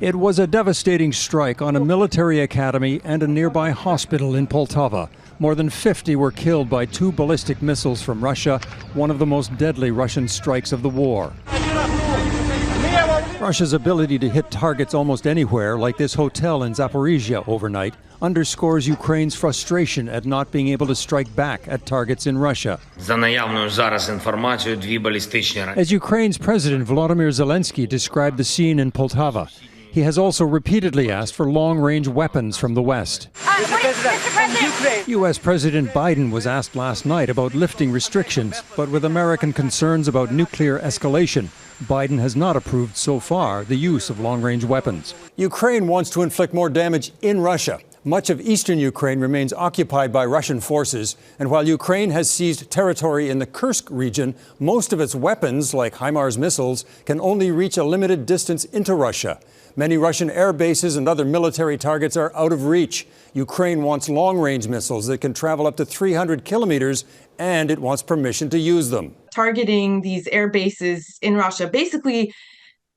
It was a devastating strike on a military academy and a nearby hospital in Poltava. More than 50 were killed by 2 ballistic missiles from Russia, one of the most deadly Russian strikes of the war. Russia's ability to hit targets almost anywhere, like this hotel in Zaporizhia overnight, underscores Ukraine's frustration at not being able to strike back at targets in Russia. As Ukraine's President Vladimir Zelensky described the scene in Poltava, he has also repeatedly asked for long-range weapons from the West. U.S. President Biden was asked last night about lifting restrictions, but with American concerns about nuclear escalation, Biden has not approved so far the use of long-range weapons. Ukraine wants to inflict more damage in Russia. Much of eastern Ukraine remains occupied by Russian forces, and while Ukraine has seized territory in the Kursk region, most of its weapons, like HIMARS missiles, can only reach a limited distance into Russia. Many Russian air bases and other military targets are out of reach. Ukraine wants long-range missiles that can travel up to 300 kilometers, and it wants permission to use them. Targeting these air bases in Russia basically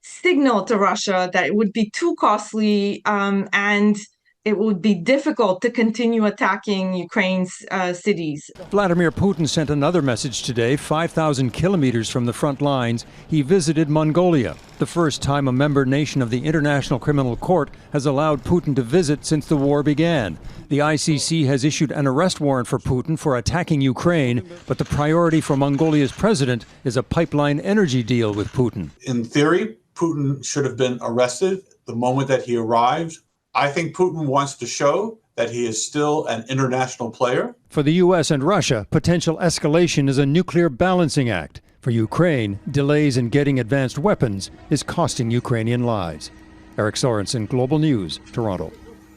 signaled to Russia that it would be too costly and it would be difficult to continue attacking Ukraine's cities. Vladimir Putin sent another message today, 5,000 kilometers from the front lines. He visited Mongolia, the first time a member nation of the International Criminal Court has allowed Putin to visit since the war began. The ICC has issued an arrest warrant for Putin for attacking Ukraine, but the priority for Mongolia's president is a pipeline energy deal with Putin. In theory, Putin should have been arrested the moment that he arrived. I think Putin wants to show that he is still an international player. For the U.S. and Russia, potential escalation is a nuclear balancing act. For Ukraine, delays in getting advanced weapons is costing Ukrainian lives. Eric Sorensen, Global News, Toronto.